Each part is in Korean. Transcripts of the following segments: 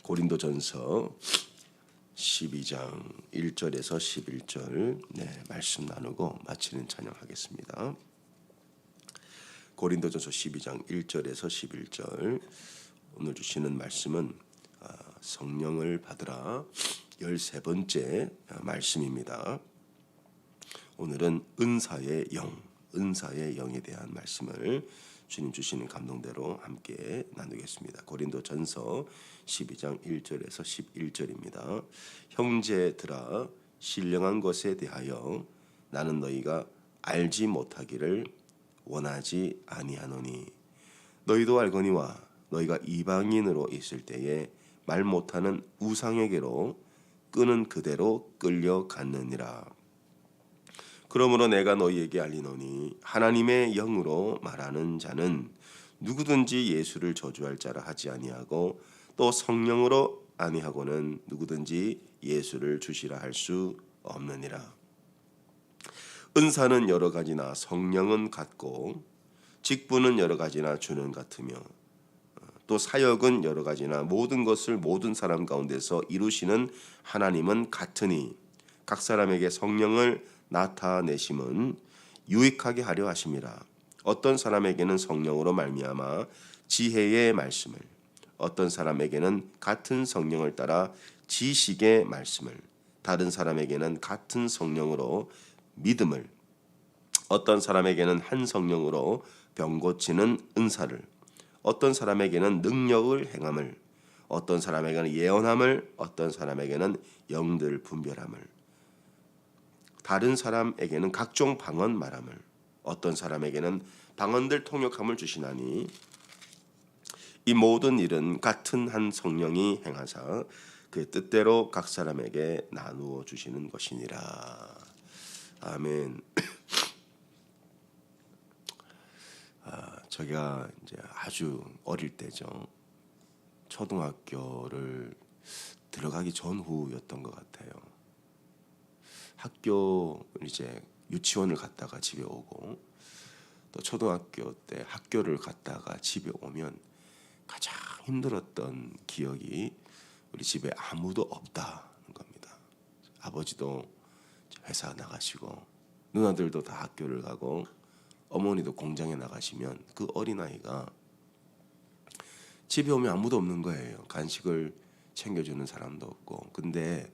고린도전서 12장 1절에서 11절 말씀 나누고 마치는 찬양하겠습니다. 고린도전서 12장 1절에서 11절 오늘 주시는 말씀은 성령을 받으라 13번째 말씀입니다. 오늘은 은사의 영에 대한 말씀을 주님 주시는 감동대로 함께 나누겠습니다. 고린도전서 12장 1절에서 11절입니다. 형제들아 신령한 것에 대하여 나는 너희가 알지 못하기를 원하지 아니하노니 너희도 알거니와 너희가 이방인으로 있을 때에 말 못하는 우상에게로 끄는 그대로 끌려갔느니라. 그러므로 내가 너희에게 알리노니 하나님의 영으로 말하는 자는 누구든지 예수를 저주할 자라 하지 아니하고 또 성령으로 아니하고는 누구든지 예수를 주시라 할 수 없느니라. 은사는 여러 가지나 성령은 같고 직분은 여러 가지나 주는 같으며 또 사역은 여러 가지나 모든 것을 모든 사람 가운데서 이루시는 하나님은 같으니 각 사람에게 성령을 나타내심은 유익하게 하려 하심이라. 어떤 사람에게는 성령으로 말미암아 지혜의 말씀을, 어떤 사람에게는 같은 성령을 따라 지식의 말씀을, 다른 사람에게는 같은 성령으로 믿음을, 어떤 사람에게는 한 성령으로 병 고치는 은사를, 어떤 사람에게는 능력을 행함을, 어떤 사람에게는 예언함을, 어떤 사람에게는 영들 분별함을, 다른 사람에게는 각종 방언 말함을, 어떤 사람에게는 방언들 통역함을 주시나니 이 모든 일은 같은 한 성령이 행하사 그의 뜻대로 각 사람에게 나누어 주시는 것이니라. 아멘. 제가 이제 아주 어릴 때죠. 초등학교를 들어가기 전후였던 것 같아요. 학교 이제 유치원을 갔다가 집에 오고 또 초등학교 때 학교를 갔다가 집에 오면 가장 힘들었던 기억이 우리 집에 아무도 없다는 겁니다. 아버지도 회사 나가시고 누나들도 다 학교를 가고 어머니도 공장에 나가시면 그 어린아이가 집에 오면 아무도 없는 거예요. 간식을 챙겨주는 사람도 없고. 근데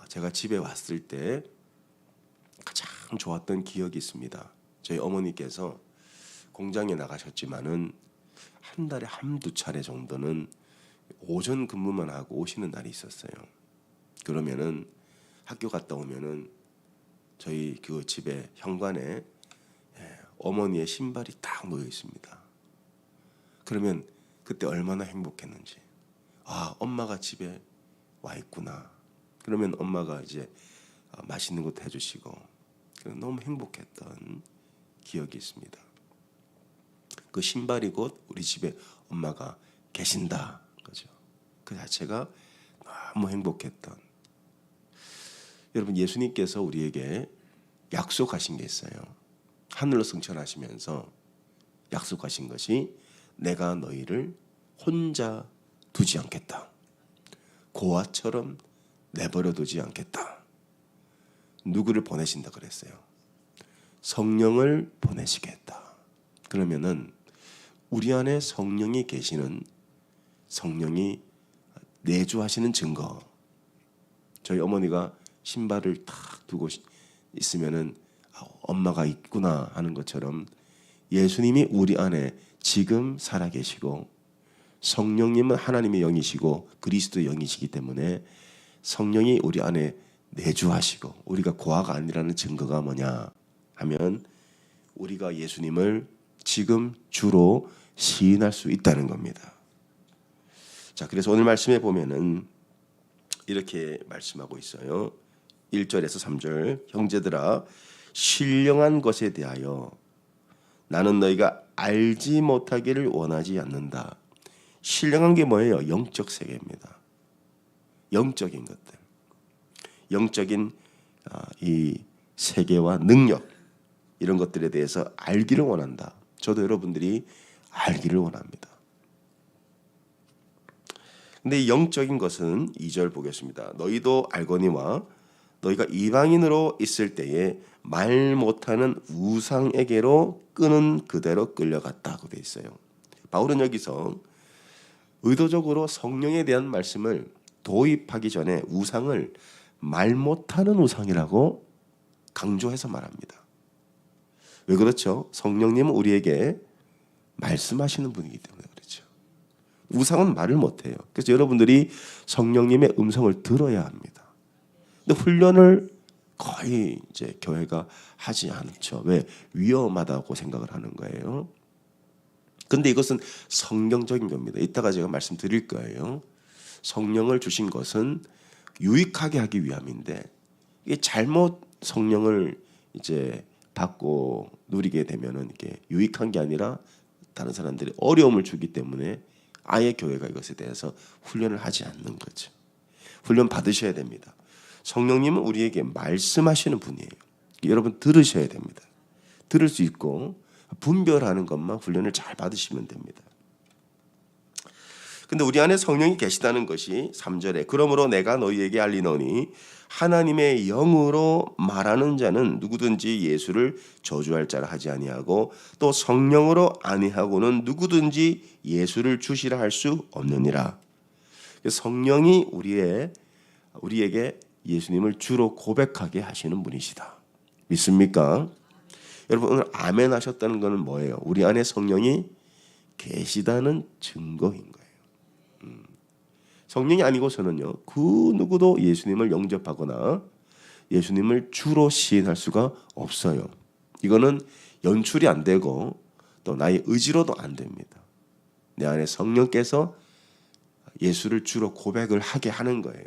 제가 집에 왔을 때 가장 좋았던 기억이 있습니다. 저희 어머니께서 공장에 나가셨지만은 한 달에 한두 차례 정도는 오전 근무만 하고 오시는 날이 있었어요. 그러면은 학교 갔다 오면은 저희 그 집에 현관에 어머니의 신발이 딱 놓여 있습니다. 그러면 그때 얼마나 행복했는지. 엄마가 집에 와 있구나. 그러면 엄마가 이제 맛있는 것도 해주시고 너무 행복했던 기억이 있습니다. 그 신발이 곧 우리 집에 엄마가 계신다 거죠. 그 자체가 너무 행복했던. 여러분, 예수님께서 우리에게 약속하신 게 있어요. 하늘로 승천하시면서 약속하신 것이 내가 너희를 혼자 두지 않겠다. 고아처럼 내버려 두지 않겠다. 누구를 보내신다 그랬어요? 성령을 보내시겠다. 그러면은 우리 안에 성령이 계시는, 성령이 내주하시는 증거. 저희 어머니가 신발을 탁 두고 있으면은 엄마가 있구나 하는 것처럼 예수님이 우리 안에 지금 살아계시고 성령님은 하나님의 영이시고 그리스도의 영이시기 때문에 성령이 우리 안에 내주하시고 우리가 고아가 아니라는 증거가 뭐냐 하면 우리가 예수님을 지금 주로 시인할 수 있다는 겁니다. 자, 그래서 오늘 말씀에 보면은 이렇게 말씀하고 있어요. 1절에서 3절. 형제들아 신령한 것에 대하여 나는 너희가 알지 못하기를 원하지 않는다. 신령한 게 뭐예요? 영적 세계입니다. 영적인 것들, 영적인 이 세계와 능력, 이런 것들에 대해서 알기를 원한다. 저도 여러분들이 알기를 원합니다. 근데 이 영적인 것은 2절 보겠습니다. 너희도 알거니와 너희가 이방인으로 있을 때에 말 못하는 우상에게로 끄는 그대로 끌려갔다고 돼 있어요. 바울은 여기서 의도적으로 성령에 대한 말씀을 도입하기 전에 우상을 말 못하는 우상이라고 강조해서 말합니다. 왜 그렇죠? 성령님은 우리에게 말씀하시는 분이기 때문에 그렇죠. 우상은 말을 못해요. 그래서 여러분들이 성령님의 음성을 들어야 합니다. 근데 훈련을 거의 이제 교회가 하지 않죠. 왜? 위험하다고 생각을 하는 거예요. 근데 이것은 성경적인 겁니다. 이따가 제가 말씀드릴 거예요. 성령을 주신 것은 유익하게 하기 위함인데 이게 잘못 성령을 이제 받고 누리게 되면은 이게 유익한 게 아니라 다른 사람들이 어려움을 주기 때문에 아예 교회가 이것에 대해서 훈련을 하지 않는 거죠. 훈련 받으셔야 됩니다. 성령님은 우리에게 말씀하시는 분이에요. 여러분 들으셔야 됩니다. 들을 수 있고 분별하는 것만 훈련을 잘 받으시면 됩니다. 근데 우리 안에 성령이 계시다는 것이 3절에 그러므로 내가 너희에게 알리노니 하나님의 영으로 말하는 자는 누구든지 예수를 저주할 자라 하지 아니하고 또 성령으로 아니하고는 누구든지 예수를 주시라 할 수 없느니라. 성령이 우리에게 예수님을 주로 고백하게 하시는 분이시다. 믿습니까? 여러분 오늘 아멘 하셨다는 것은 뭐예요? 우리 안에 성령이 계시다는 증거인 거예요. 성령이 아니고서는요 그 누구도 예수님을 영접하거나 예수님을 주로 시인할 수가 없어요. 이거는 연출이 안 되고 또 나의 의지로도 안 됩니다. 내 안에 성령께서 예수를 주로 고백을 하게 하는 거예요.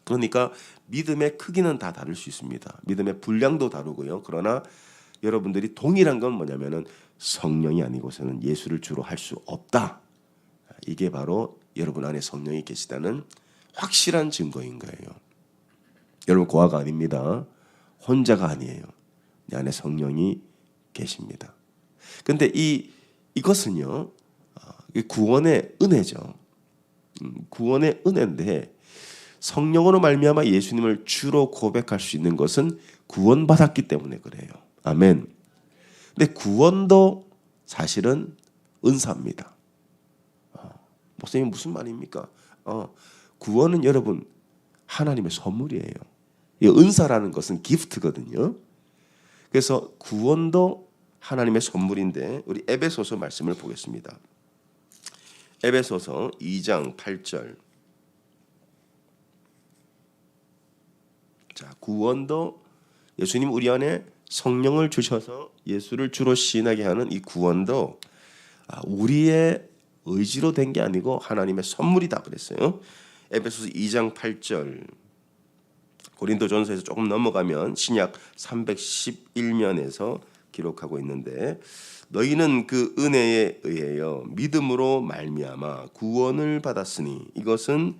그러니까 믿음의 크기는 다 다를 수 있습니다. 믿음의 분량도 다르고요. 그러나 여러분들이 동일한 건 뭐냐면은 성령이 아니고서는 예수를 주로 할 수 없다. 이게 바로 여러분 안에 성령이 계시다는 확실한 증거인 거예요. 여러분 고아가 아닙니다. 혼자가 아니에요. 내 안에 성령이 계십니다. 근데 이것은요 구원의 은혜죠. 구원의 은혜인데 성령으로 말미암아 예수님을 주로 고백할 수 있는 것은 구원받았기 때문에 그래요. 아멘. 근데 구원도 사실은 은사입니다. 목사님 무슨 말입니까? 구원은 여러분 하나님의 선물이에요. 이 은사라는 것은 기프트거든요. 그래서 구원도 하나님의 선물인데 우리 에베소서 말씀을 보겠습니다. 에베소서 2장 8절. 자, 구원도 예수님 우리 안에 성령을 주셔서 예수를 주로 시인하게 하는 이 구원도 우리의 의지로 된 게 아니고 하나님의 선물이다 그랬어요. 에베소서 2장 8절. 고린도전서에서 조금 넘어가면 신약 311면에서 기록하고 있는데 너희는 그 은혜에 의하여 믿음으로 말미암아 구원을 받았으니 이것은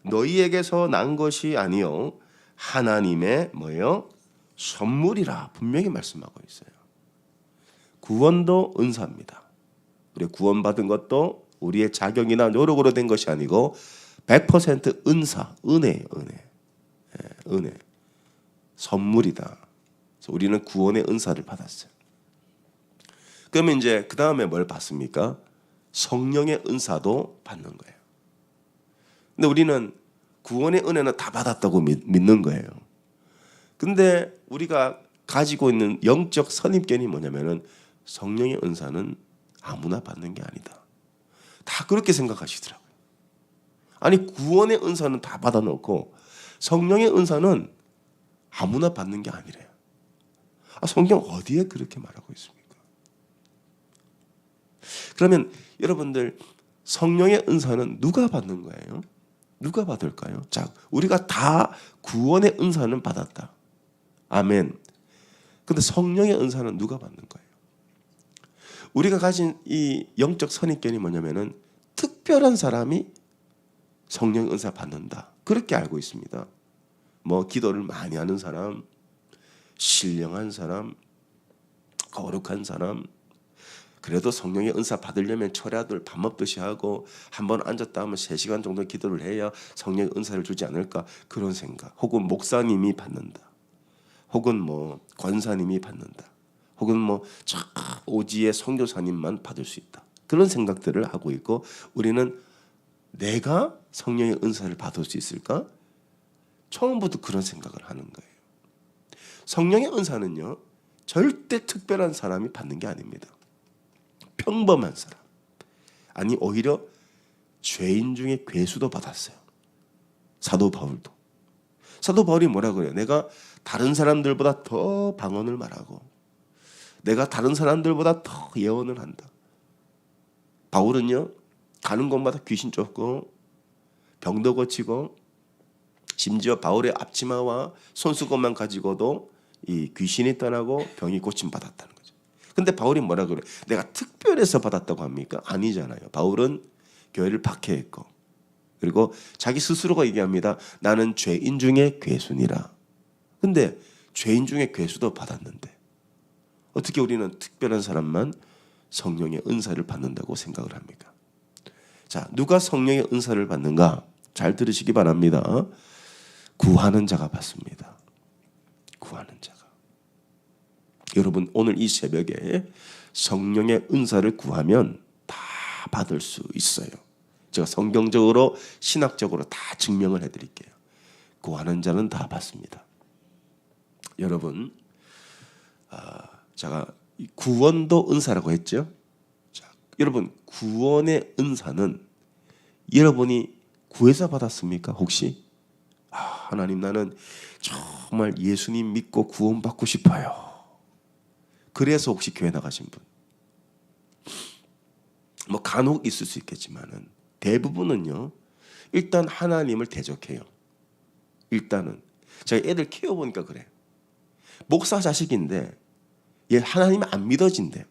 너희에게서 난 것이 아니요 하나님의 뭐예요? 선물이라 분명히 말씀하고 있어요. 구원도 은사입니다. 우리 구원받은 것도 우리의 자격이나 노력으로 된 것이 아니고 100% 은사, 은혜예요. 은혜. 선물이다. 그래서 우리는 구원의 은사를 받았어요. 그러면 이제 그 다음에 뭘 받습니까? 성령의 은사도 받는 거예요. 근데 우리는 구원의 은혜는 다 받았다고 믿는 거예요. 근데 우리가 가지고 있는 영적 선입견이 뭐냐면은 성령의 은사는 아무나 받는 게 아니다. 다 그렇게 생각하시더라고요. 아니 구원의 은사는 다 받아놓고 성령의 은사는 아무나 받는 게 아니래요. 성경 어디에 그렇게 말하고 있습니까? 그러면 여러분들 성령의 은사는 누가 받는 거예요? 누가 받을까요? 자, 우리가 다 구원의 은사는 받았다. 아멘. 근데 성령의 은사는 누가 받는 거예요? 우리가 가진 이 영적 선입견이 뭐냐면은 특별한 사람이 성령 은사 받는다. 그렇게 알고 있습니다. 뭐 기도를 많이 하는 사람, 신령한 사람, 거룩한 사람. 그래도 성령의 은사 받으려면 철야들 밥 먹듯이 하고 한번 앉았다 하면 3시간 정도 기도를 해야 성령의 은사를 주지 않을까, 그런 생각. 혹은 목사님이 받는다, 혹은 뭐 권사님이 받는다, 혹은 뭐 오지의 선교사님만 받을 수 있다, 그런 생각들을 하고 있고, 우리는 내가 성령의 은사를 받을 수 있을까? 처음부터 그런 생각을 하는 거예요. 성령의 은사는요, 절대 특별한 사람이 받는 게 아닙니다. 평범한 사람, 아니 오히려 죄인 중에 괴수도 받았어요. 사도 바울도. 사도 바울이 뭐라 그래요? 내가 다른 사람들보다 더 방언을 말하고 내가 다른 사람들보다 더 예언을 한다. 바울은요, 가는 곳마다 귀신 쫓고 병도 고치고, 심지어 바울의 앞치마와 손수건만 가지고도 이 귀신이 떠나고 병이 고침 받았다는 거죠. 근데 바울이 뭐라 그래요? 내가 특별해서 받았다고 합니까? 아니잖아요. 바울은 교회를 박해했고, 그리고 자기 스스로가 얘기합니다. 나는 죄인 중에 괴수니라. 근데 죄인 중에 괴수도 받았는데 어떻게 우리는 특별한 사람만 성령의 은사를 받는다고 생각을 합니까? 자, 누가 성령의 은사를 받는가? 잘 들으시기 바랍니다. 구하는 자가 받습니다. 구하는 자가. 여러분, 오늘 이 새벽에 성령의 은사를 구하면 다 받을 수 있어요. 제가 성경적으로 신학적으로 다 증명을 해드릴게요. 구하는 자는 다 받습니다. 여러분, 제가 구원도 은사라고 했죠. 자, 여러분, 구원의 은사는 여러분이 구해서 받았습니까? 혹시? 하나님, 나는 정말 예수님 믿고 구원받고 싶어요. 그래서 혹시 교회 나가신 분, 뭐 간혹 있을 수 있겠지만은 대부분은요, 일단 하나님을 대적해요. 일단은 제가 애들 키워보니까 그래. 목사 자식인데 얘 하나님 안 믿어진대.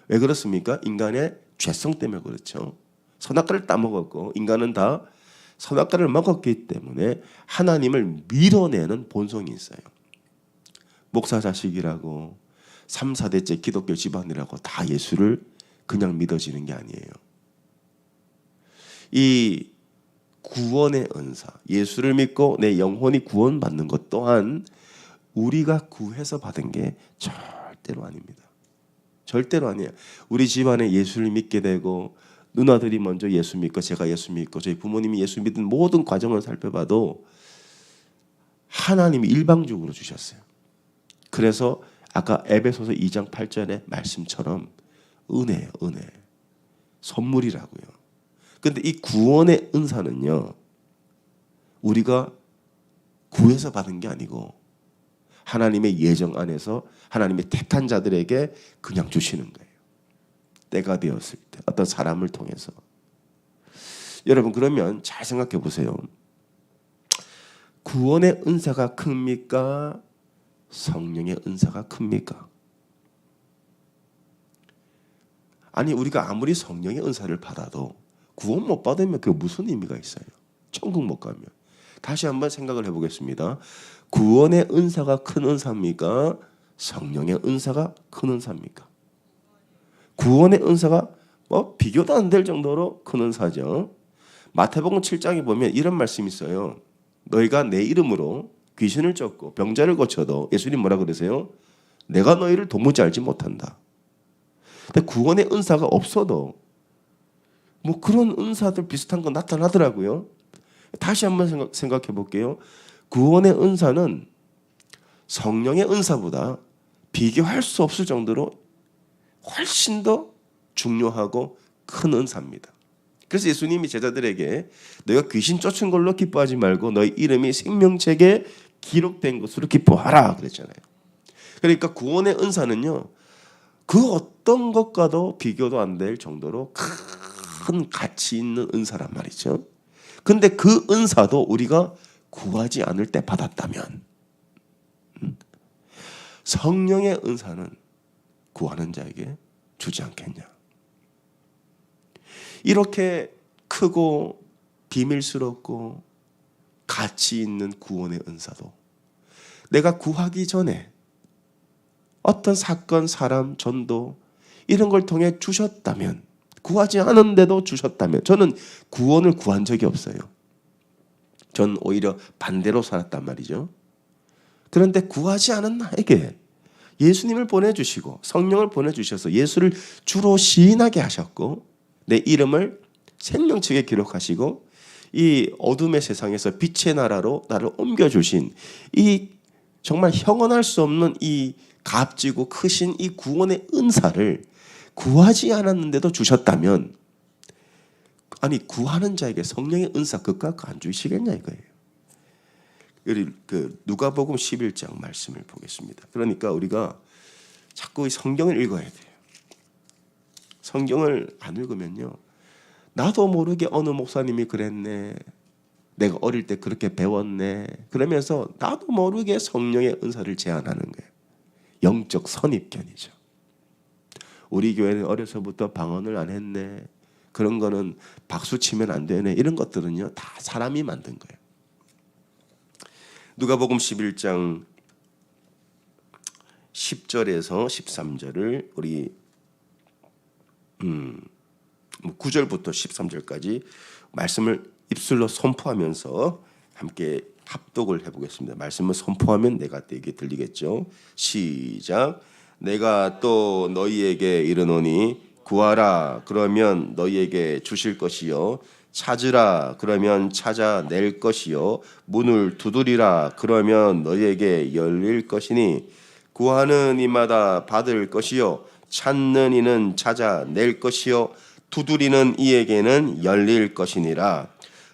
왜 그렇습니까? 인간의 죄성 때문에 그렇죠. 선악과를 따먹었고 인간은 다 선악과를 먹었기 때문에 하나님을 밀어내는 본성이 있어요. 목사 자식이라고 3, 4대째 기독교 집안이라고 다 예수를 그냥 믿어지는 게 아니에요. 이 구원의 은사, 예수를 믿고 내 영혼이 구원받는 것 또한 우리가 구해서 받은 게 절대로 아닙니다. 절대로 아니에요. 우리 집안에 예수를 믿게 되고 누나들이 먼저 예수 믿고 제가 예수 믿고 저희 부모님이 예수 믿은 모든 과정을 살펴봐도 하나님이 일방적으로 주셨어요. 그래서 아까 에베소서 2장 8절의 말씀처럼 은혜예요. 은혜. 선물이라고요. 근데 이 구원의 은사는요, 우리가 구해서 받은 게 아니고 하나님의 예정 안에서 하나님의 택한 자들에게 그냥 주시는 거예요. 때가 되었을 때 어떤 사람을 통해서. 여러분, 그러면 잘 생각해 보세요. 구원의 은사가 큽니까? 성령의 은사가 큽니까? 아니, 우리가 아무리 성령의 은사를 받아도 구원 못 받으면 그게 무슨 의미가 있어요? 천국 못 가면. 다시 한번 생각을 해보겠습니다. 구원의 은사가 큰 은사입니까? 성령의 은사가 큰 은사입니까? 구원의 은사가 뭐 비교도 안 될 정도로 큰 은사죠. 마태복음 7장에 보면 이런 말씀이 있어요. 너희가 내 이름으로 귀신을 쫓고 병자를 고쳐도 예수님 뭐라 그러세요? 내가 너희를 도무지 알지 못한다. 근데 구원의 은사가 없어도 뭐 그런 은사들 비슷한 거 나타나더라고요. 다시 한번 생각해 볼게요. 구원의 은사는 성령의 은사보다 비교할 수 없을 정도로 훨씬 더 중요하고 큰 은사입니다. 그래서 예수님이 제자들에게 너희가 귀신 쫓은 걸로 기뻐하지 말고 너희 이름이 생명책에 기록된 것으로 기뻐하라 그랬잖아요. 그러니까 구원의 은사는요, 그 어떤 것과도 비교도 안 될 정도로 큰 가치 있는 은사란 말이죠. 근데 그 은사도 우리가 구하지 않을 때 받았다면, 성령의 은사는 구하는 자에게 주지 않겠냐. 이렇게 크고 비밀스럽고 가치 있는 구원의 은사도 내가 구하기 전에 어떤 사건, 사람, 전도 이런 걸 통해 주셨다면, 구하지 않은데도 주셨다면, 저는 구원을 구한 적이 없어요. 전 오히려 반대로 살았단 말이죠. 그런데 구하지 않은 나에게 예수님을 보내주시고 성령을 보내주셔서 예수를 주로 시인하게 하셨고, 내 이름을 생명책에 기록하시고 이 어둠의 세상에서 빛의 나라로 나를 옮겨주신 이 정말 형언할 수 없는 이 값지고 크신 이 구원의 은사를 구하지 않았는데도 주셨다면, 아니 구하는 자에게 성령의 은사 그깟 안 주시겠냐 이거예요. 우리 누가복음 11장 말씀을 보겠습니다. 그러니까 우리가 자꾸 성경을 읽어야 돼요. 성경을 안 읽으면요, 나도 모르게 어느 목사님이 그랬네, 내가 어릴 때 그렇게 배웠네, 그러면서 나도 모르게 성령의 은사를 제한하는 거예요. 영적 선입견이죠. 우리 교회는 어려서부터 방언을 안 했네, 그런 거는 박수 치면 안 되네, 이런 것들은요 다 사람이 만든 거예요. 누가복음 11장 10절에서 13절을 우리 9절부터 13절까지 말씀을 입술로 선포하면서 함께 합독을 해보겠습니다. 말씀을 선포하면 내가 되게 들리겠죠. 시작. 내가 또 너희에게 이르노니 구하라 그러면 너희에게 주실 것이요, 찾으라 그러면 찾아낼 것이요, 문을 두드리라 그러면 너희에게 열릴 것이니 구하는 이마다 받을 것이요, 찾는 이는 찾아낼 것이요, 두드리는 이에게는 열릴 것이니라.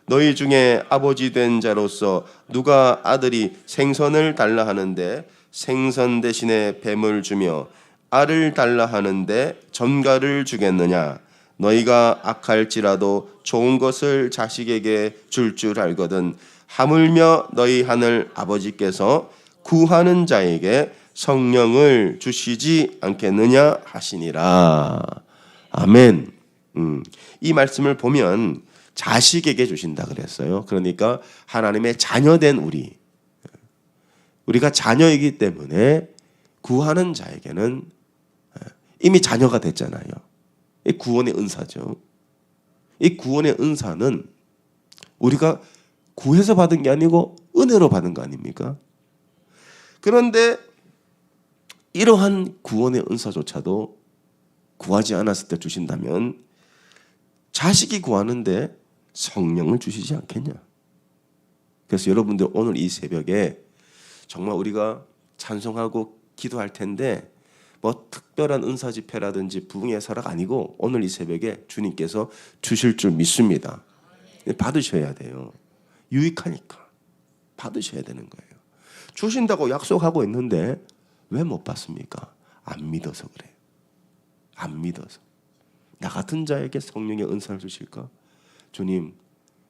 너희 중에 아버지 된 자로서 누가 아들이 생선을 달라 하는데 생선 대신에 뱀을 주며 알을 달라 하는데 전갈을 주겠느냐? 너희가 악할지라도 좋은 것을 자식에게 줄 알거든 하물며 너희 하늘 아버지께서 구하는 자에게 성령을 주시지 않겠느냐 하시니라. 아멘. 이 말씀을 보면 자식에게 주신다 그랬어요. 그러니까 하나님의 자녀된 우리가 자녀이기 때문에 구하는 자에게는 이미 자녀가 됐잖아요. 이 구원의 은사죠. 이 구원의 은사는 우리가 구해서 받은 게 아니고 은혜로 받은 거 아닙니까? 그런데 이러한 구원의 은사조차도 구하지 않았을 때 주신다면 자식이 구하는데 성령을 주시지 않겠냐? 그래서 여러분들 오늘 이 새벽에 정말 우리가 찬송하고 기도할 텐데 뭐 특별한 은사 집회라든지 부흥의 사락 아니고 오늘 이 새벽에 주님께서 주실 줄 믿습니다. 받으셔야 돼요. 유익하니까 받으셔야 되는 거예요. 주신다고 약속하고 있는데 왜 못 받습니까? 안 믿어서 그래요. 안 믿어서. 나 같은 자에게 성령의 은사를 주실까? 주님,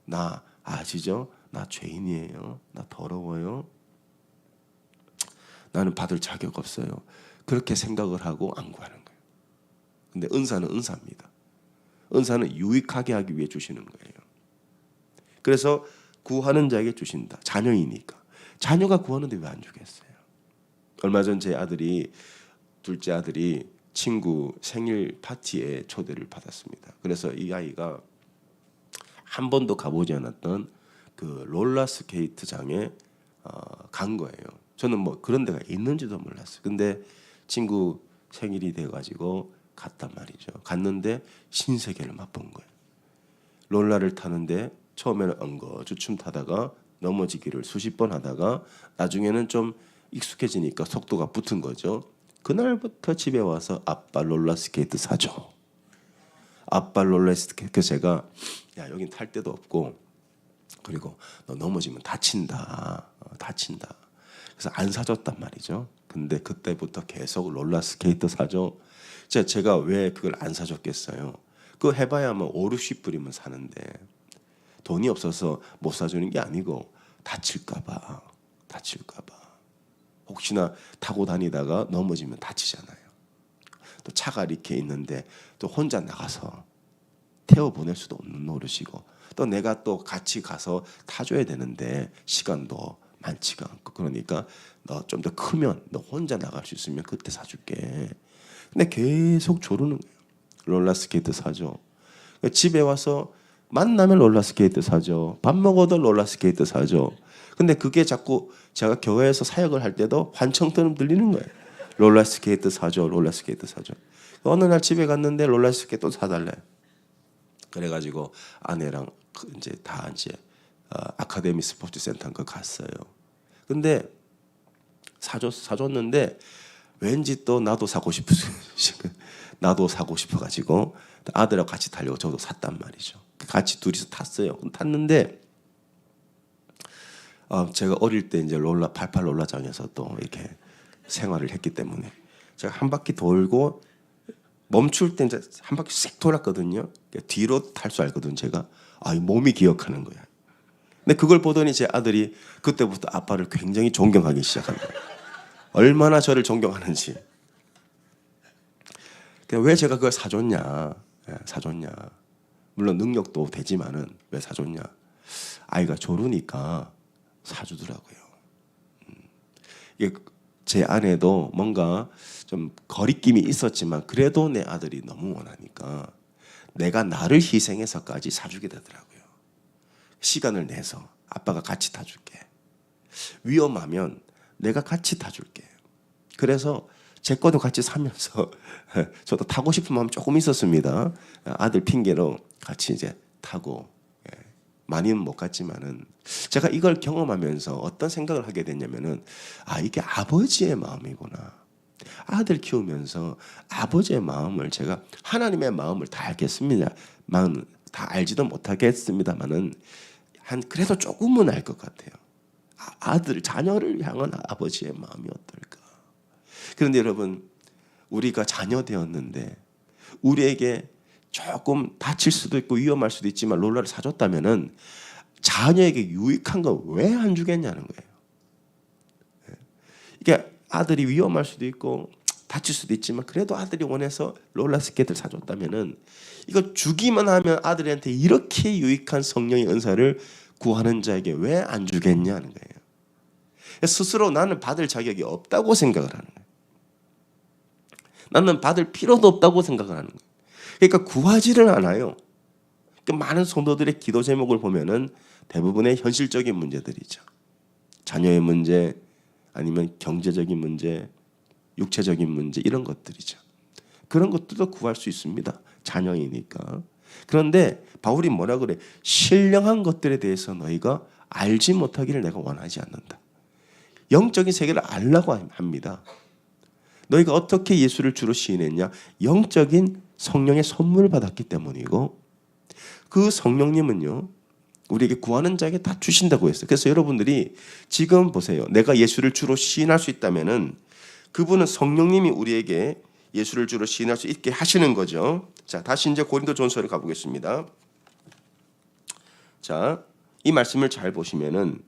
나 아시죠? 나 죄인이에요. 나 더러워요. 나는 받을 자격 없어요. 그렇게 생각을 하고 안 구하는 거예요. 근데 은사는 은사입니다. 은사는 유익하게 하기 위해 주시는 거예요. 그래서 구하는 자에게 주신다. 자녀이니까. 자녀가 구하는데 왜 안 주겠어요? 얼마 전 제 아들이, 둘째 아들이 친구 생일 파티에 초대를 받았습니다. 그래서 이 아이가 한 번도 가보지 않았던 그 롤러스케이트장에 간 거예요. 저는 뭐 그런 데가 있는지도 몰랐어요. 근데 친구 생일이 돼가지고 갔단 말이죠. 갔는데 신세계를 맛본 거예요. 롤러를 타는데 처음에는 엉거주춤 타다가 넘어지기를 수십 번 하다가 나중에는 좀 익숙해지니까 속도가 붙은 거죠. 그날부터 집에 와서 아빠 롤러스케이트 사줘. 아빠 롤러스케이트. 제가 야 여긴 탈 데도 없고 그리고 너 넘어지면 다친다. 다친다. 그래서 안 사줬단 말이죠. 근데 그때부터 계속 롤러스케이트 사줘. 제가 왜 그걸 안 사줬겠어요. 그거 해봐야 뭐 5, 60불이면 사는데 돈이 없어서 못 사주는 게 아니고 다칠까봐. 혹시나 타고 다니다가 넘어지면 다치잖아요. 또 차가 이렇게 있는데 또 혼자 나가서 태워보낼 수도 없는 노릇이고 또 내가 또 같이 가서 타줘야 되는데 시간도 많지가 않고 그러니까 너 좀 더 크면 너 혼자 나갈 수 있으면 그때 사줄게. 근데 계속 조르는 거예요. 롤러스케이트 사줘. 집에 와서 만나면 롤러스케이트 사줘. 밥 먹어도 롤러스케이트 사줘. 근데 그게 자꾸 제가 교회에서 사역을 할 때도 환청처럼 들리는 거예요. 롤러스케이트 사줘, 롤러스케이트 사줘. 어느 날 집에 갔는데 롤러스케이트 또 사달래. 그래가지고 아내랑 이제 다 이제 아카데미 스포츠 센터 그 갔어요. 근데 사줬는데 왠지 또 나도 사고 싶어가지고 아들하고 같이 타려고 저도 샀단 말이죠. 같이 둘이서 탔어요. 탔는데 제가 어릴 때 이제 88 롤라장에서 또 이렇게 생활을 했기 때문에 제가 한 바퀴 돌고 멈출 때 이제 한 바퀴 씩 돌았거든요. 뒤로 탈 줄 알거든 제가. 이 몸이 기억하는 거야. 근데 그걸 보더니 제 아들이 그때부터 아빠를 굉장히 존경하기 시작한 거예요. 얼마나 저를 존경하는지. 왜 제가 그걸 사줬냐? 물론 능력도 되지만은 왜 사줬냐? 아이가 조르니까 사주더라고요. 이게 제 아내도 뭔가 좀 거리낌이 있었지만 그래도 내 아들이 너무 원하니까 내가 나를 희생해서까지 사주게 되더라고요. 시간을 내서 아빠가 같이 타줄게. 위험하면 내가 같이 타줄게. 그래서 제 거도 같이 사면서 저도 타고 싶은 마음 조금 있었습니다. 아들 핑계로 같이 이제 타고 많이는 못 갔지만은 제가 이걸 경험하면서 어떤 생각을 하게 됐냐면은 이게 아버지의 마음이구나. 아들 키우면서 아버지의 마음을 제가 하나님의 마음을 다 알겠습니다. 다 알지도 못하겠습니다만은 그래도 조금은 알 것 같아요. 자녀를 향한 아버지의 마음이 어떨까? 그런데 여러분, 우리가 자녀 되었는데 우리에게 조금 다칠 수도 있고 위험할 수도 있지만 롤러를 사줬다면은 자녀에게 유익한 거 왜 안 주겠냐는 거예요. 이게 아들이 위험할 수도 있고 다칠 수도 있지만 그래도 아들이 원해서 롤러스케이트를 사줬다면은 이거 주기만 하면 아들한테 이렇게 유익한 성령의 은사를 구하는 자에게 왜 안 주겠냐는 거예요. 스스로 나는 받을 자격이 없다고 생각을 하는 거예요. 나는 받을 필요도 없다고 생각을 하는 거예요. 그러니까 구하지를 않아요. 그러니까 많은 성도들의 기도 제목을 보면은 대부분의 현실적인 문제들이죠. 자녀의 문제, 아니면 경제적인 문제, 육체적인 문제 이런 것들이죠. 그런 것들도 구할 수 있습니다. 자녀이니까. 그런데 바울이 뭐라 그래? 신령한 것들에 대해서 너희가 알지 못하기를 내가 원하지 않는다. 영적인 세계를 알라고 합니다. 너희가 어떻게 예수를 주로 시인했냐? 영적인 성령의 선물을 받았기 때문이고 그 성령님은요. 우리에게 구하는 자에게 다 주신다고 했어요. 그래서 여러분들이 지금 보세요. 내가 예수를 주로 시인할 수 있다면은 그분은 성령님이 우리에게 예수를 주로 시인할 수 있게 하시는 거죠. 자, 다시 이제 고린도전서를 가보겠습니다. 자, 이 말씀을 잘 보시면은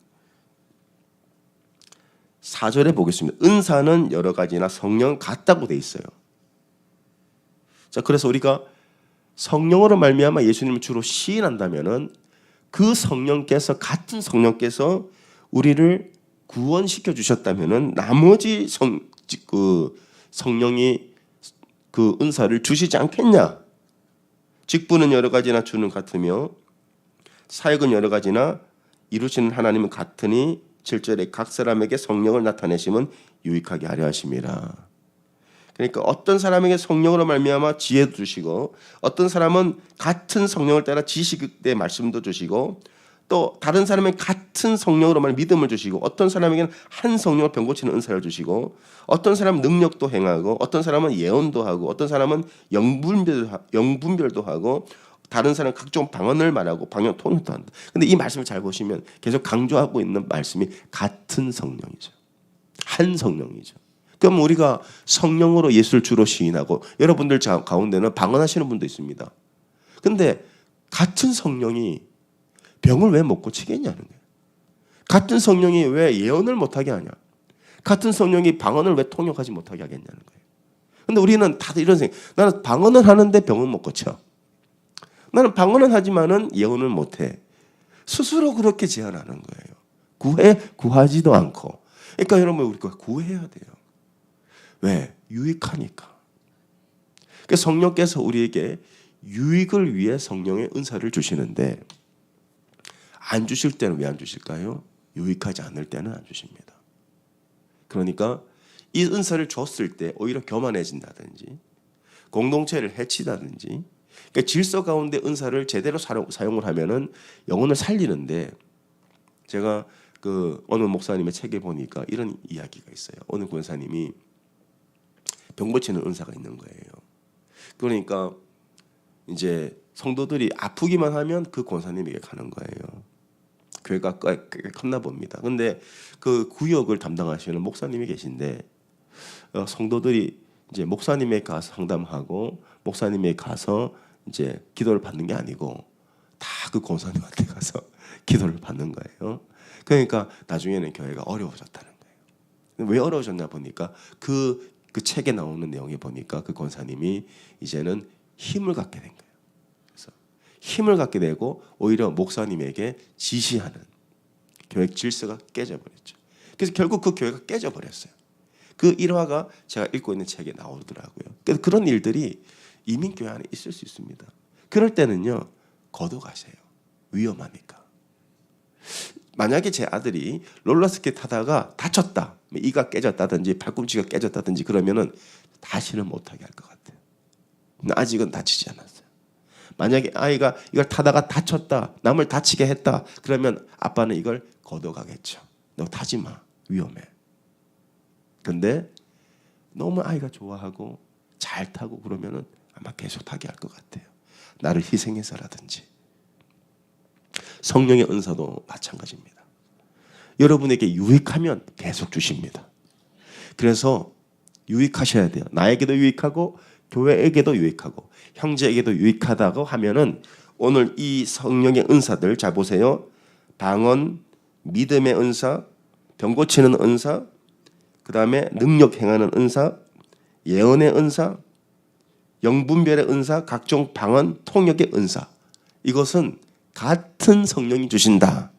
4절에 보겠습니다. 은사는 여러 가지나 성령 같다고 돼 있어요. 자, 그래서 우리가 성령으로 말미암아 예수님을 주로 시인한다면은 그 성령께서 같은 성령께서 우리를 구원시켜 주셨다면은 나머지 성령이 그 은사를 주시지 않겠냐? 직분은 여러 가지나 주는 같으며 사역은 여러 가지나 이루시는 하나님은 같으니 7절에 각 사람에게 성령을 나타내심은 유익하게 하려 하심이라. 그러니까 어떤 사람에게 성령으로 말미암아 지혜도 주시고 어떤 사람은 같은 성령을 따라 지식의 말씀도 주시고 또 다른 사람에게 같은 성령으로 말미암아 믿음을 주시고 어떤 사람에게는 한 성령을 병 고치는 은사를 주시고 어떤 사람은 능력도 행하고 어떤 사람은 예언도 하고 어떤 사람은 영분별도 하고 다른 사람은 각종 방언을 말하고 방언 통역도 한다. 근데 이 말씀을 잘 보시면 계속 강조하고 있는 말씀이 같은 성령이죠. 한 성령이죠. 그럼 우리가 성령으로 예수를 주로 시인하고 여러분들 가운데는 방언하시는 분도 있습니다. 근데 같은 성령이 병을 왜 못 고치겠냐는 거예요. 같은 성령이 왜 예언을 못하게 하냐. 같은 성령이 방언을 왜 통역하지 못하게 하겠냐는 거예요. 근데 우리는 다들 이런 생각. 나는 방언을 하는데 병은 못 고쳐. 나는 방언은 하지만은 예언을 못해. 스스로 그렇게 제안하는 거예요. 구하지도 않고. 그러니까 여러분 우리가 구해야 돼요. 왜? 유익하니까. 그 성령께서 우리에게 유익을 위해 성령의 은사를 주시는데 안 주실 때는 왜 안 주실까요? 유익하지 않을 때는 안 주십니다. 그러니까 이 은사를 줬을 때 오히려 교만해진다든지 공동체를 해치다든지, 그러니까 질서 가운데 은사를 제대로 사용을 하면은 영혼을 살리는데, 제가 그 어느 목사님의 책에 보니까 이런 이야기가 있어요. 어느 권사님이 병 고치는 은사가 있는 거예요. 그러니까 이제 성도들이 아프기만 하면 그 권사님에게 가는 거예요. 교회가 꽤 컸나 봅니다. 근데 그 구역을 담당하시는 목사님이 계신데 성도들이 이제 목사님에 가서 상담하고 목사님에 가서 이제 기도를 받는 게 아니고 다 그 권사님한테 가서 기도를 받는 거예요. 그러니까 나중에는 교회가 어려워졌다는 거예요. 왜 어려워졌나 보니까 그 책에 나오는 내용에 보니까 그 권사님이 이제는 힘을 갖게 된 거예요. 그래서 힘을 갖게 되고 오히려 목사님에게 지시하는 교회 질서가 깨져버렸죠. 그래서 결국 그 교회가 깨져버렸어요. 그 일화가 제가 읽고 있는 책에 나오더라고요. 그래서 그런 일들이 이민교회 안에 있을 수 있습니다. 그럴 때는요, 거둬가세요. 위험하니까. 만약에 제 아들이 롤러스케이트 타다가 다쳤다, 이가 깨졌다든지 팔꿈치가 깨졌다든지 그러면은 다시는 못하게 할 것 같아요. 근데 아직은 다치지 않았어요. 만약에 아이가 이걸 타다가 다쳤다, 남을 다치게 했다, 그러면 아빠는 이걸 거둬가겠죠. 너 타지 마, 위험해. 근데 너무 아이가 좋아하고 잘 타고 그러면은 아마 계속 타게 할 것 같아요. 나를 희생해서라든지. 성령의 은사도 마찬가지입니다. 여러분에게 유익하면 계속 주십니다. 그래서 유익하셔야 돼요. 나에게도 유익하고 교회에게도 유익하고 형제에게도 유익하다고 하면은 오늘 이 성령의 은사들 잘 보세요. 방언, 믿음의 은사, 병 고치는 은사, 그 다음에 능력 행하는 은사, 예언의 은사, 영분별의 은사, 각종 방언, 통역의 은사. 이것은 같은 성령이 주신다.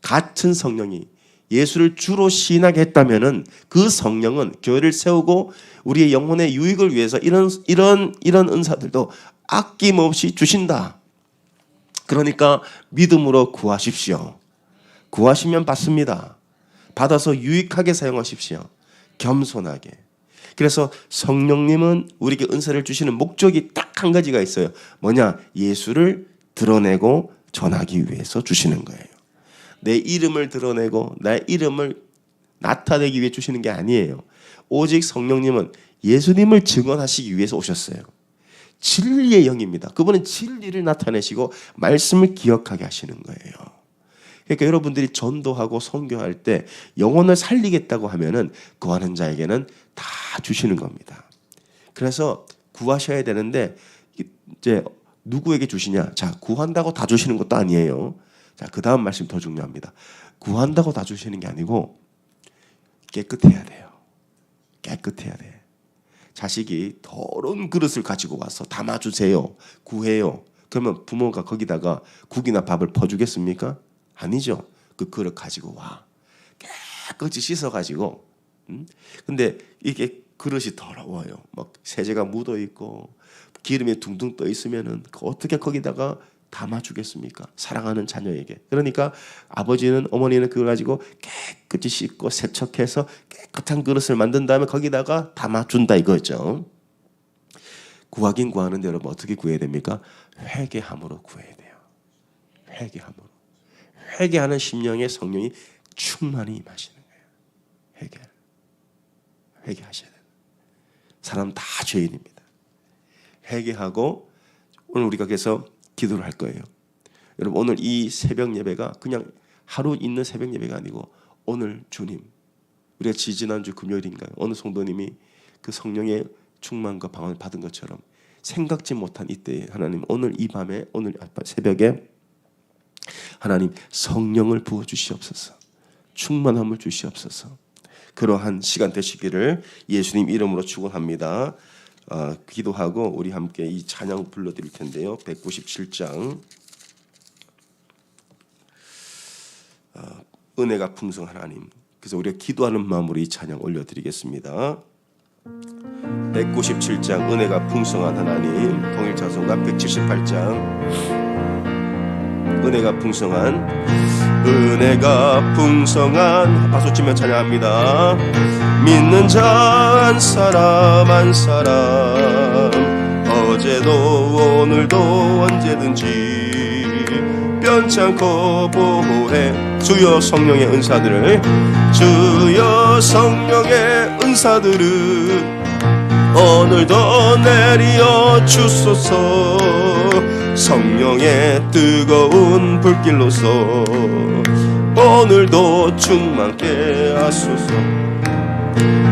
같은 성령이 예수를 주로 시인하게 했다면은 그 성령은 교회를 세우고 우리의 영혼의 유익을 위해서 이런 은사들도 아낌없이 주신다. 그러니까 믿음으로 구하십시오. 구하시면 받습니다. 받아서 유익하게 사용하십시오. 겸손하게. 그래서 성령님은 우리에게 은사를 주시는 목적이 딱 한 가지가 있어요. 뭐냐? 예수를 드러내고 전하기 위해서 주시는 거예요. 내 이름을 드러내고 나의 이름을 나타내기 위해 주시는 게 아니에요. 오직 성령님은 예수님을 증언하시기 위해서 오셨어요. 진리의 영입니다. 그분은 진리를 나타내시고 말씀을 기억하게 하시는 거예요. 그러니까 여러분들이 전도하고 선교할 때 영혼을 살리겠다고 하면은 구하는 자에게는 다 주시는 겁니다. 그래서 구하셔야 되는데 이제 누구에게 주시냐? 자, 구한다고 다 주시는 것도 아니에요. 자, 그 다음 말씀 더 중요합니다. 구한다고 다 주시는 게 아니고 깨끗해야 돼요. 깨끗해야 돼. 자식이 더러운 그릇을 가지고 와서 담아주세요. 구해요. 그러면 부모가 거기다가 국이나 밥을 퍼주겠습니까? 아니죠. 그 그릇 가지고 와. 깨끗이 씻어가지고. 근데 이게 그릇이 더러워요. 막 세제가 묻어 있고 기름이 둥둥 떠 있으면은 어떻게 거기다가 담아주겠습니까? 사랑하는 자녀에게. 그러니까 아버지는 어머니는 그걸 가지고 깨끗이 씻고 세척해서 깨끗한 그릇을 만든 다음에 거기다가 담아준다 이거죠. 구하긴 구하는데 여러분 어떻게 구해야 됩니까? 회개함으로 구해야 돼요. 회개함으로. 회개하는 심령에 성령이 충만히 임하시는 거예요. 회개하셔야 돼요. 사람 다 죄인입니다. 회개하고 오늘 우리가 그래서 기도를 할 거예요. 여러분 오늘 이 새벽 예배가 그냥 하루 있는 새벽 예배가 아니고 오늘 주님, 우리가 지지난주 금요일인가요? 어느 성도님이 그 성령의 충만과 방언을 받은 것처럼 생각지 못한 이때에 하나님 오늘 이 밤에 오늘 새벽에 하나님 성령을 부어주시옵소서. 충만함을 주시옵소서. 그러한 시간 되시기를 예수님 이름으로 축원합니다. 기도하고 우리 함께 이 찬양 불러드릴 텐데요. 197장 은혜가 풍성한 하나님. 그래서 우리가 기도하는 마음으로 이 찬양 올려드리겠습니다. 197장 은혜가 풍성한 하나님, 통일자성가 178장 은혜가 풍성한 박수치며 찬양합니다. 믿는 자 한 사람 한 사람, 어제도 오늘도 언제든지 변찮고 보호해. 주여 성령의 은사들을, 주여 성령의 은사들을 오늘도 내리어 주소서. 성령의 뜨거운 불길로서 오늘도 충만케 하소서.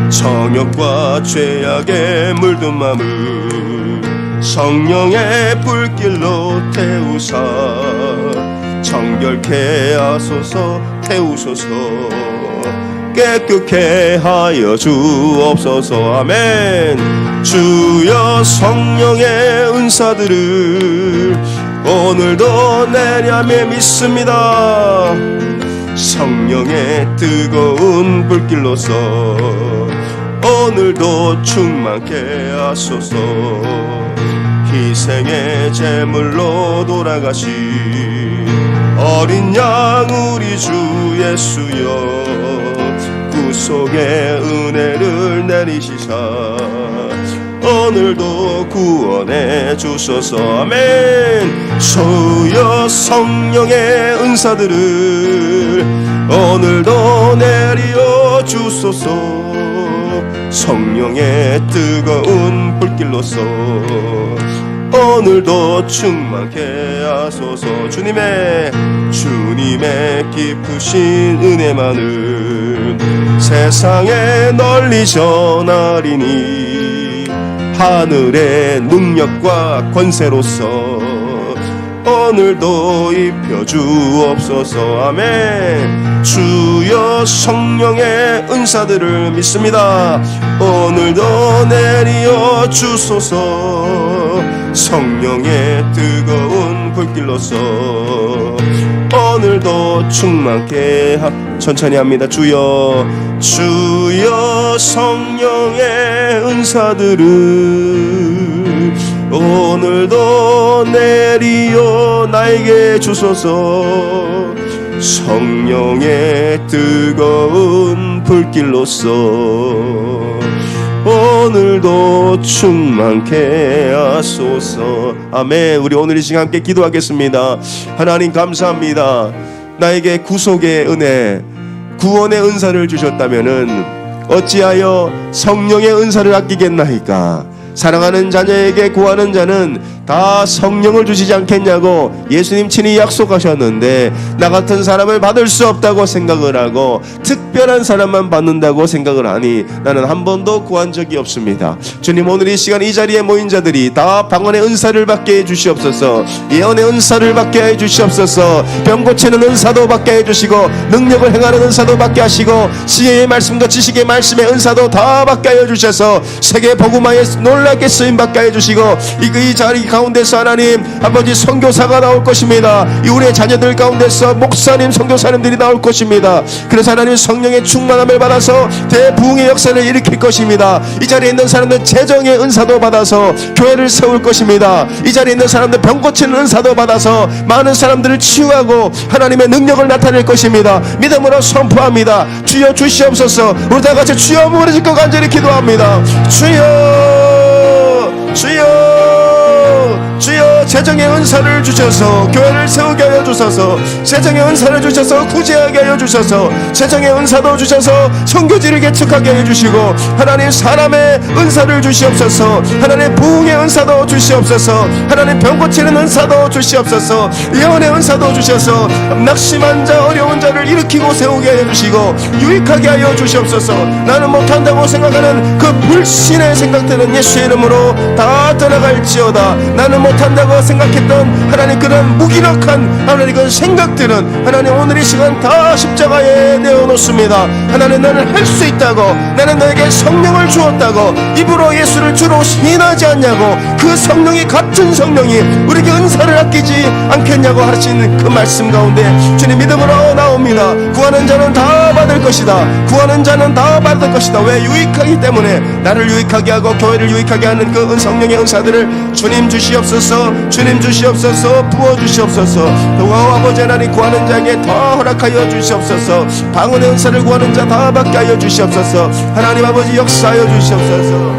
정욕과 죄악에 물든 마음을 성령의 불길로 태우사 정결케 하소서. 태우소서. 깨끗게 하여 주옵소서. 아멘. 주여 성령의 은사들을 오늘도 내려매 믿습니다. 성령의 뜨거운 불길로서 오늘도 충만케 하소서. 희생의 제물로 돌아가신 어린 양 우리 주 예수여, 구속의 은혜를 내리시사 오늘도 구원해 주소서. 아멘. 주여 성령의 은사들을 오늘도 내리어 주소서. 성령의 뜨거운 불길로서 오늘도 충만케 하소서. 주님의 깊으신 은혜만을 세상에 널리 전하리니 하늘의 능력과 권세로서 오늘도 입혀주옵소서. 아멘. 주여 성령의 은사들을 믿습니다. 오늘도 내리어 주소서. 성령의 뜨거운 불길로서 오늘도 충만케 천천히 합니다. 주여 성령의 은사들을 오늘도 내리어 나에게 주소서. 성령의 뜨거운 불길로서 오늘도 충만케 하소서. 아멘. 우리 오늘 이 시간 함께 기도하겠습니다. 하나님 감사합니다. 나에게 구속의 은혜, 구원의 은사를 주셨다면은 어찌하여 성령의 은사를 아끼겠나이까? 사랑하는 자녀에게 구하는 자는 다 성령을 주시지 않겠냐고 예수님 친히 약속하셨는데, 나 같은 사람을 받을 수 없다고 생각을 하고 특별한 사람만 받는다고 생각을 하니 나는 한 번도 구한 적이 없습니다. 주님, 오늘 이 시간 이 자리에 모인 자들이 다 방언의 은사를 받게 해주시옵소서. 예언의 은사를 받게 해주시옵소서. 병 고치는 은사도 받게 해주시고 능력을 행하는 은사도 받게 하시고 지혜의 말씀과 지식의 말씀의 은사도 다 받게 해주셔서 세계 복음화에 놀랍게 쓰임 받게 해주시고 이 자리 가운데서 하나님 아버지 선교사가 나올 것입니다. 이 우리의 자녀들 가운데서 목사님 선교사님들이 나올 것입니다. 그래서 하나님 성령의 충만함을 받아서 대부흥의 역사를 일으킬 것입니다. 이 자리에 있는 사람들 재정의 은사도 받아서 교회를 세울 것입니다. 이 자리에 있는 사람들 병 고치는 은사도 받아서 많은 사람들을 치유하고 하나님의 능력을 나타낼 것입니다. 믿음으로 선포합니다. 주여 주시옵소서. 우리 다 같이 주여 무릎 꿇고 간절히 기도합니다. 주여 재정의 은사를 주셔서 교회를 세우게 하여 주셔서, 재정의 은사를 주셔서 구제하게 하여 주셔서, 재정의 은사도 주셔서 선교지를 개척하게 하여 주시고 하나님 사람의 은사를 주시옵소서. 하나님 부흥의 은사도 주시옵소서. 하나님 병 고치는 은사도 주시옵소서. 예언의 은사도 주셔서 낙심한 자 어려운 자를 일으키고 세우게 하여 주시고 유익하게 하여 주시옵소서. 나는 못한다고 생각하는 그 불신의 생각들은 예수의 이름으로 다 떠나갈지어다. 나는 못한다고 생각했던 하나님 그런 무기력한 하나님 그 생각들은 하나님 오늘 이 시간 다 십자가에 내어놓습니다. 하나님 나는 할 수 있다고, 나는 너에게 성령을 주었다고, 입으로 예수를 주로 시인하지 않냐고, 그 성령이 같은 성령이 우리에게 은사를 아끼지 않겠냐고 하시는 그 말씀 가운데 주님 믿음으로 나옵니다. 구하는 자는 다 받을 것이다. 구하는 자는 다 받을 것이다. 왜? 유익하기 때문에. 나를 유익하게 하고 교회를 유익하게 하는 그 성령의 은사들을 주님 주시옵소서. 주님 주시옵소서. 부어주시옵소서. 또 아버지 하나님 구하는 자에게 더 허락하여 주시옵소서. 방언의 은사를 구하는 자 다 받게 하여 주시옵소서. 하나님 아버지 역사하여 주시옵소서.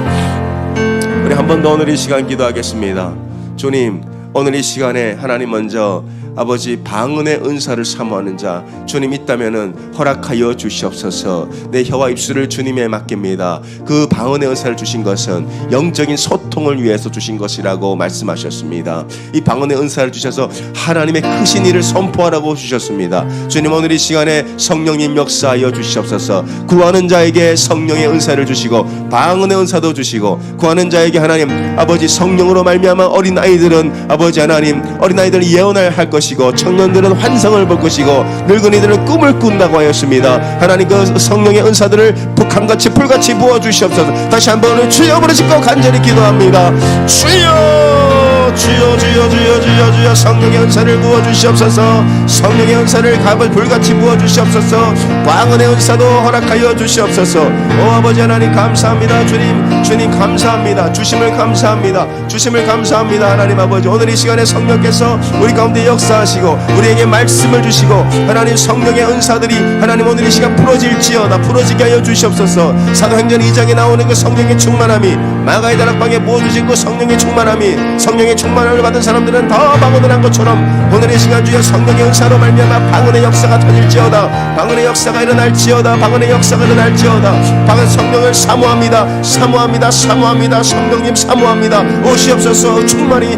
우리 한 번 더 오늘 이 시간 기도하겠습니다. 주님, 오늘 이 시간에 하나님 먼저 아버지 방언의 은사를 사모하는 자 주님 있다면은 허락하여 주시옵소서. 내 혀와 입술을 주님에 맡깁니다. 그 방언의 은사를 주신 것은 영적인 소통을 위해서 주신 것이라고 말씀하셨습니다. 이 방언의 은사를 주셔서 하나님의 크신 일을 선포하라고 주셨습니다. 주님 오늘 이 시간에 성령님 역사하여 주시옵소서. 구하는 자에게 성령의 은사를 주시고 방언의 은사도 주시고, 구하는 자에게 하나님 아버지 성령으로 말미암아 어린아이들은 아버지 하나님 어린아이들은 예언을 할 것이고, 청년들은 환상을 볼 것이고, 늙은이들은 꿈을 꾼다고 하였습니다. 하나님 그 성령의 은사들을 북한같이 불같이 부어주시옵소서. 다시 한번 주여 부르짖고 간절히 기도합니다. 주여, 주여, 주여, 주여, 주여, 주여. 성령의 은사를 부어주시옵소서. 성령의 은사를 불같이 부어주시옵소서. 방언의 은사도 허락하여 주시옵소서. 오 아버지 하나님 감사합니다. 주님 감사합니다. 주심을 감사합니다. 주심을 감사합니다. 하나님 아버지 오늘 이 시간에 성령께서 우리 가운데 역사하시고 우리에게 말씀을 주시고, 하나님 성령의 은사들이 하나님 오늘 이 시간 풀어질지어다. 풀어지게 하여 주시옵소서. 사도행전 2장에 나오는 그 성령의 충만함이 마가의 다락방에 부어주신 그 성령의 충만함이, 성령의 충만함을 받은 사람들은 더 방언을 한 것처럼 오늘 이 시간 주여 성령의 은사로 말미암아 방언의 역사가 터질지어다. 방언의 역사가 일어날지어다. 방언의 역사가 일어날지어다. 방언 성령을 사모합니다. 사모합니다. 사모합니다. 성령님 사모합니다. 오시옵소서. 충만히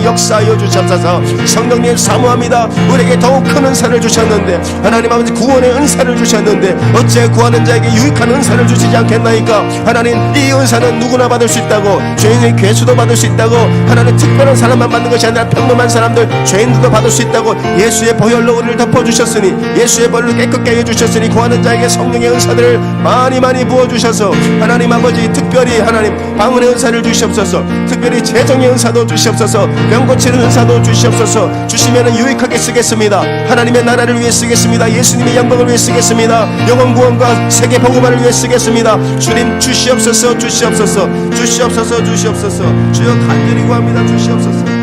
역사하여 주시옵소서. 성령님 사모합니다. 우리에게 더욱 큰 은사를 주셨는데, 하나님 아버지 구원의 은사를 주셨는데 어째 구하는 자에게 유익한 은사를 주시지 않겠나이까. 하나님 이 은사는 누구나 받을 수 있다고, 죄인의 괴수도 받을 수 있다고, 하나님 특별한 사람만 받는 것이 아니라 평범한 사람들 죄인들도 받을 수 있다고 예수의 보혈로 우리를 덮어주셨으니, 예수의 보혈로 깨끗게 해주셨으니 구하는 자에게 성령의 은사들을 많이 부어주셔서 하나님 아버지 특별히 하나님 방언의 은사를 주시옵소서. 특별히 재정의 은사도 주시옵소서. 병 고치는 은사도 주시옵소서. 주시면은 유익하게 쓰겠습니다. 하나님의 나라를 위해 쓰겠습니다. 예수님의 영광을 위해 쓰겠습니다. 영혼 구원과 세계 복음화를 위해 쓰겠습니다. 주님 주시옵소서. 주시옵소서. 주시옵소서. 주시옵소서. 주여 간절히 구합니다. 주시옵소서.